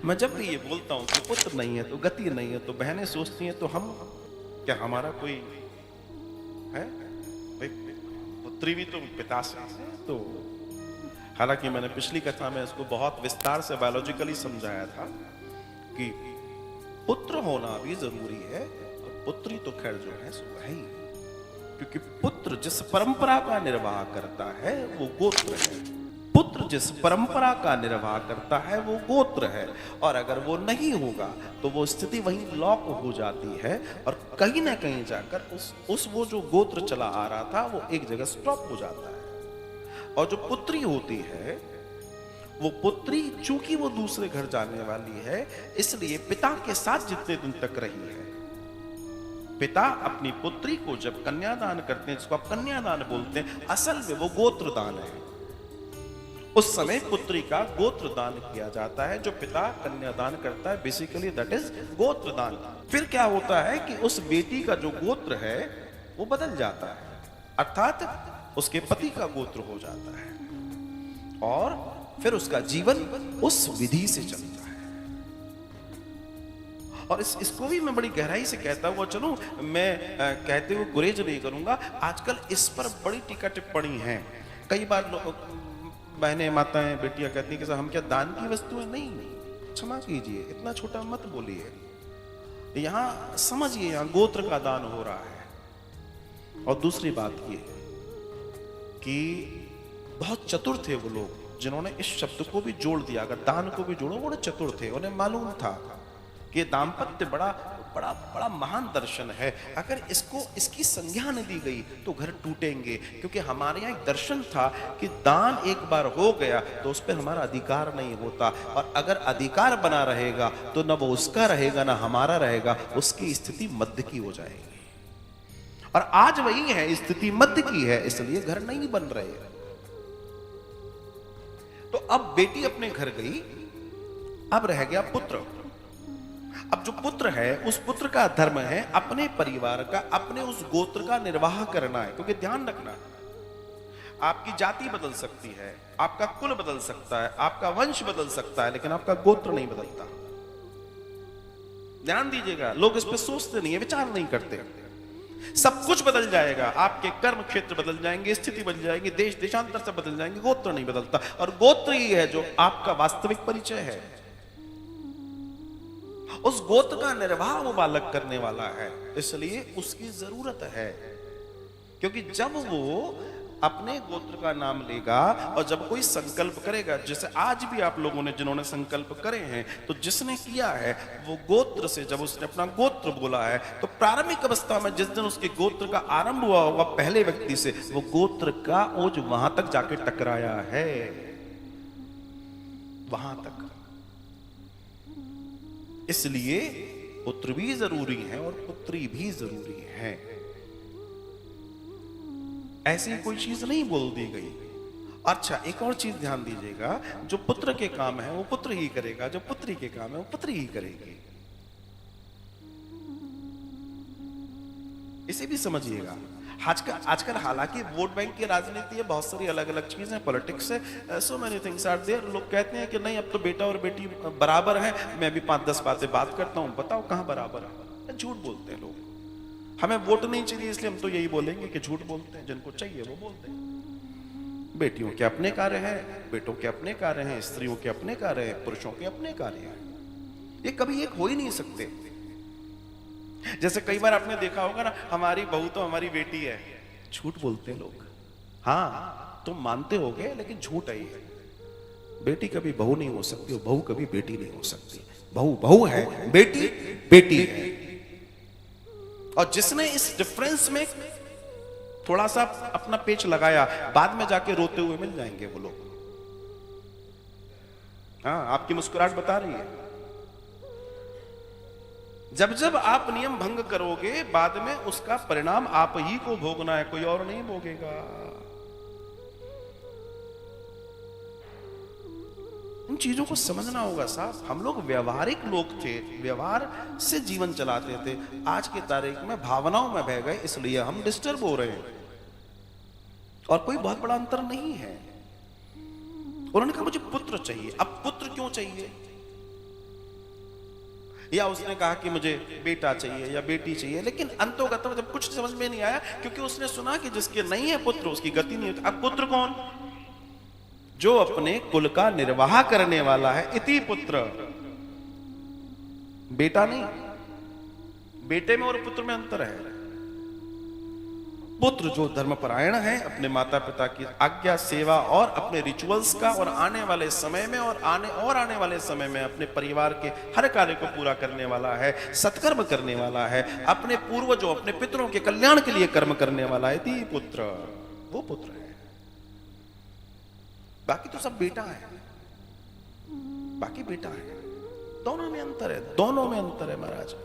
मैं जब भी ये बोलता हूं कि पुत्र नहीं है तो गति नहीं है, तो बहनें सोचती हैं तो हम क्या, हमारा कोई है भाई, पुत्री भी तो पिता से है। तो हालांकि मैंने पिछली कथा में इसको बहुत विस्तार से बायोलॉजिकली समझाया था कि पुत्र होना भी जरूरी है, और पुत्री तो खैर जो है सो है ही, क्योंकि पुत्र जिस परंपरा का निर्वाह करता है वो गोत्र है। पुत्र जिस परंपरा का निर्वाह करता है वो गोत्र है, और अगर वो नहीं होगा तो वो स्थिति वहीं लॉक हो जाती है, और कहीं ना कहीं जाकर उस वो जो गोत्र चला आ रहा था वो एक जगह स्टॉप हो जाता है। और जो पुत्री होती है वो पुत्री, चूंकि वो दूसरे घर जाने वाली है, इसलिए पिता के साथ जितने दिन तक रही है, पिता अपनी पुत्री को जब कन्यादान करते हैं, जिसको आप कन्यादान बोलते हैं, असल में वो गोत्रदान है। उस समय पुत्री का गोत्रदान किया जाता है। जो पिता कन्यादान करता है बेसिकली दैट इज गोत्रदान। फिर क्या होता है कि उस बेटी का जो गोत्र है वो बदल जाता है, अर्थात उसके पति का गोत्र हो जाता है, और फिर उसका जीवन उस विधि से चलता है। और इसको भी मैं बड़ी गहराई से कहता हुआ चलूं, मैं कहते हुए गुरेज नहीं करूंगा। आजकल इस पर बड़ी टीका टिप्पणी है। कई बार बहनें, माताएं, बेटियां कहती हैं कि हम क्या दान की वस्तु है? नहीं, क्षमा कीजिए, इतना छोटा मत बोलिए। यहां समझिए, यहां गोत्र का दान हो रहा है। और दूसरी बात ये कि बहुत चतुर थे वो लोग जिन्होंने इस शब्द को भी जोड़ दिया। अगर दान को भी जोड़ो, बड़े चतुर थे। उन्हें मालूम था कि दाम्पत्य बड़ा बड़ा बड़ा महान दर्शन है। अगर इसकी संज्ञा न दी गई तो घर टूटेंगे, क्योंकि हमारे यहाँ एक दर्शन था कि दान एक बार हो गया तो उस पर हमारा अधिकार नहीं होता, और अगर अधिकार बना रहेगा तो न वो उसका रहेगा ना हमारा रहेगा, उसकी स्थिति मध्य की हो जाएगी। और आज वही है, स्थिति मध्य की है, इसलिए घर नहीं बन रहे। तो अब बेटी अपने घर गई, अब रह गया पुत्र। अब जो पुत्र है, उस पुत्र का धर्म है अपने परिवार का, अपने उस गोत्र का निर्वाह करना है। क्योंकि ध्यान रखना, आपकी जाति बदल सकती है, आपका कुल बदल सकता है, आपका वंश बदल सकता है, लेकिन आपका गोत्र नहीं बदलता। ध्यान दीजिएगा, लोग इस पर सोचते नहीं है, विचार नहीं करते। सब कुछ बदल जाएगा, आपके कर्म क्षेत्र बदल जाएंगे, स्थिति बदल जाएगी, देश देशांतर से बदल जाएंगे, गोत्र नहीं बदलता। और गोत्र ही है जो आपका वास्तविक परिचय है। उस गोत्र का निर्वाह वो बालक करने वाला है, इसलिए उसकी जरूरत है। क्योंकि जब वो अपने गोत्र का नाम लेगा और जब कोई संकल्प करेगा, जैसे आज भी आप लोगों ने जिन्होंने संकल्प करे हैं, तो जिसने किया है वो गोत्र से, जब उसने अपना गोत्र बोला है, तो प्रारंभिक अवस्था में जिस दिन उसके गोत्र का आरंभ हुआ होगा पहले व्यक्ति से, वो गोत्र का ओज वहां तक जाके टकराया है, वहां तक। इसलिए पुत्र भी जरूरी है और पुत्री भी जरूरी है। ऐसी कोई चीज नहीं बोल दी गई। अच्छा, एक और चीज ध्यान दीजिएगा, जो पुत्र के काम है वो पुत्र ही करेगा, जो पुत्री के काम है वो पुत्री ही करेगी। इसे भी समझिएगा। आजकल हालांकि वोट बैंक की राजनीति है, बहुत सारी अलग अलग चीजें, पॉलिटिक्स है, so many things are there. लोग कहते हैं कि नहीं, अब तो बेटा और बेटी बराबर है। मैं भी 5-10 बातें बात करता हूं, बताओ कहां बराबर है? झूठ बोलते हैं लोग। हमें वोट नहीं चाहिए इसलिए हम तो यही बोलेंगे कि झूठ बोलते हैं, जिनको चाहिए वो बोलते हैं। बेटियों के अपने कार्य हैं, बेटों के अपने कार्य हैं, स्त्रियों के अपने कार्य हैं, पुरुषों के अपने कार्य हैं। ये कभी एक हो ही नहीं सकते। जैसे कई बार आपने देखा होगा ना, हमारी बहू तो हमारी बेटी है, झूठ बोलते हैं लोग। हाँ, तुम मानते होगे लेकिन झूठ है ये। बेटी कभी बहू नहीं हो सकती और बहू कभी बेटी नहीं हो सकती। बहू बहू है, बेटी बेटी है। और जिसने इस डिफरेंस में थोड़ा सा अपना पेच लगाया, बाद में जाके रोते हुए मिल जाएंगे वो लोग। हाँ, आपकी मुस्कुराहट बता रही है। जब जब आप नियम भंग करोगे, बाद में उसका परिणाम आप ही को भोगना है, कोई और नहीं भोगेगा। इन चीजों को समझना होगा साहब। हम लोग व्यवहारिक लोग थे, व्यवहार से जीवन चलाते थे। आज की तारीख में भावनाओं में बह गए, इसलिए हम डिस्टर्ब हो रहे हैं। और कोई बहुत बड़ा अंतर नहीं है। उन्होंने कहा मुझे पुत्र चाहिए। अब पुत्र क्यों चाहिए? या उसने कहा कि मुझे बेटा चाहिए या बेटी चाहिए, लेकिन अंतोगत जब कुछ समझ में नहीं आया, क्योंकि उसने सुना कि जिसके नहीं है पुत्र उसकी गति नहीं होती। अब पुत्र कौन? जो अपने कुल का निर्वाह करने वाला है, इति पुत्र। बेटा नहीं, बेटे में और पुत्र में अंतर है। पुत्र जो धर्मपरायण है, अपने माता पिता की आज्ञा, सेवा और अपने रिचुअल्स का, और आने वाले समय में और आने वाले समय में अपने परिवार के हर कार्य को पूरा करने वाला है, सत्कर्म करने वाला है, अपने पूर्वजों अपने पितरों के कल्याण के लिए कर्म करने वाला है, ती पुत्र, वो पुत्र है। बाकी तो सब बेटा है, बाकी बेटा है। दोनों में अंतर है, दोनों में अंतर है महाराज।